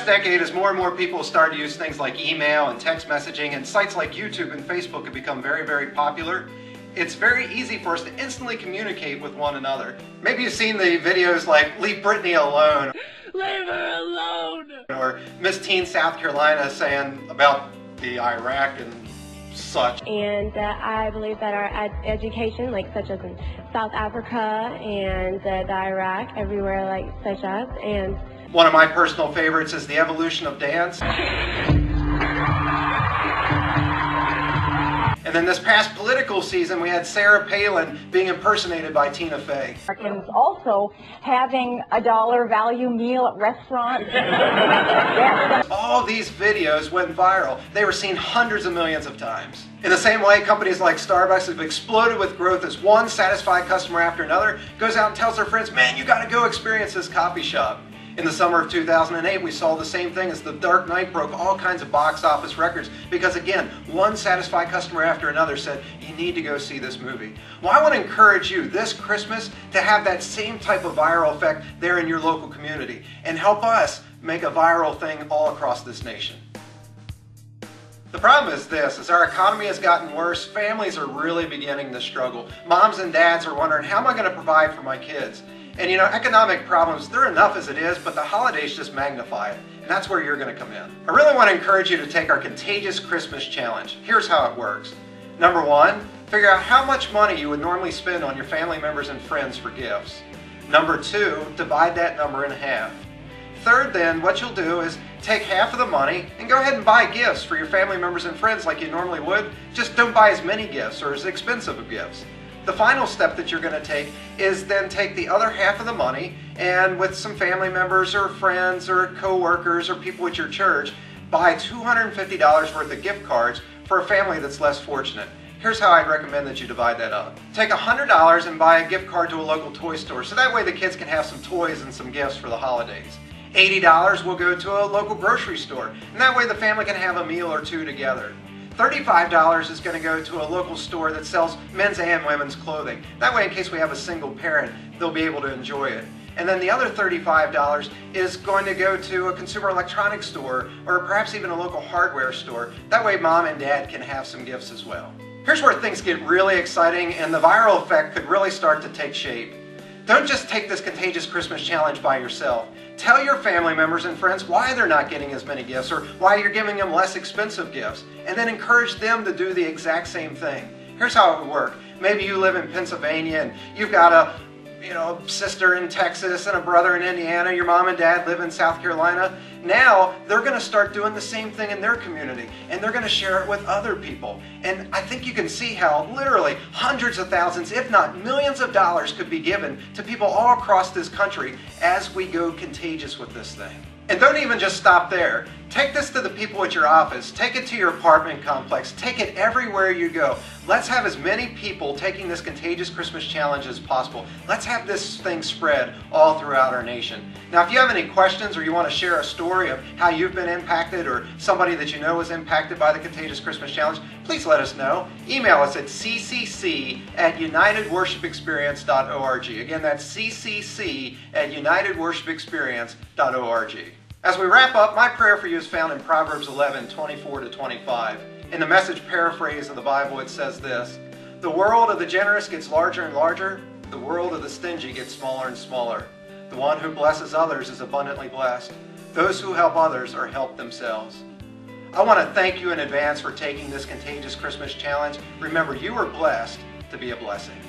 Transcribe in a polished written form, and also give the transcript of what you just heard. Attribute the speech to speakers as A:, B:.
A: decade, as more and more people start to use things like email and text messaging, and sites like YouTube and Facebook have become very, very popular, it's very easy for us to instantly communicate with one another. Maybe you've seen the videos like "Leave Britney Alone,"
B: "Leave her alone,"
A: or Miss Teen South Carolina saying about the Iraq and such.
C: And I believe that our education, like such as in South Africa and the Iraq, everywhere like such as, and
A: one of my personal favorites is the evolution of dance. And then this past political season, we had Sarah Palin being impersonated by Tina Fey.
D: Americans also having a $1 value meal at restaurants.
A: All these videos went viral. They were seen hundreds of millions of times. In the same way, companies like Starbucks have exploded with growth as one satisfied customer after another goes out and tells their friends, "Man, you got to go experience this coffee shop." In the summer of 2008, we saw the same thing as The Dark Knight broke all kinds of box office records because, again, one satisfied customer after another said, "You need to go see this movie." Well, I want to encourage you this Christmas to have that same type of viral effect there in your local community and help us make a viral thing all across this nation. The problem is this, as our economy has gotten worse, families are really beginning to struggle. Moms and dads are wondering, how am I going to provide for my kids? And you know, economic problems, they're enough as it is, but the holidays just magnify it. And that's where you're going to come in. I really want to encourage you to take our Contagious Christmas Challenge. Here's how it works. Number one, figure out how much money you would normally spend on your family members and friends for gifts. Number two, divide that number in half. Third, then, what you'll do is take half of the money and go ahead and buy gifts for your family members and friends like you normally would. Just don't buy as many gifts or as expensive of gifts. The final step that you're going to take is then take the other half of the money and with some family members or friends or co-workers or people at your church, buy $250 worth of gift cards for a family that's less fortunate. Here's how I'd recommend that you divide that up. Take $100 and buy a gift card to a local toy store, so that way the kids can have some toys and some gifts for the holidays. $80 will go to a local grocery store, and that way the family can have a meal or two together. $35 is going to go to a local store that sells men's and women's clothing. That way, in case we have a single parent, they'll be able to enjoy it. And then the other $35 is going to go to a consumer electronics store or perhaps even a local hardware store. That way, mom and dad can have some gifts as well. Here's where things get really exciting and the viral effect could really start to take shape. Don't just take this Contagious Christmas Challenge by yourself. Tell your family members and friends why they're not getting as many gifts or why you're giving them less expensive gifts, and then encourage them to do the exact same thing. Here's how it would work. Maybe you live in Pennsylvania and you've got a sister in Texas and a brother in Indiana. Your mom and dad live in South Carolina. Now they're going to start doing the same thing in their community, and they're going to share it with other people. And I think you can see how literally hundreds of thousands, if not millions of dollars could be given to people all across this country as we go contagious with this thing. And don't even just stop there. Take this to the people at your office. Take it to your apartment complex. Take it everywhere you go. Let's have as many people taking this Contagious Christmas Challenge as possible. Let's have this thing spread all throughout our nation. Now, if you have any questions or you want to share a story of how you've been impacted or somebody that you know was impacted by the Contagious Christmas Challenge, please let us know. Email us at ccc@unitedworshipexperience.org. Again, that's ccc@unitedworshipexperience.org. As we wrap up, my prayer for you is found in Proverbs 11:24-25. In the Message paraphrase of the Bible, it says this: "The world of the generous gets larger and larger. The world of the stingy gets smaller and smaller. The one who blesses others is abundantly blessed. Those who help others are helped themselves." I want to thank you in advance for taking this Contagious Christmas Challenge. Remember, you are blessed to be a blessing.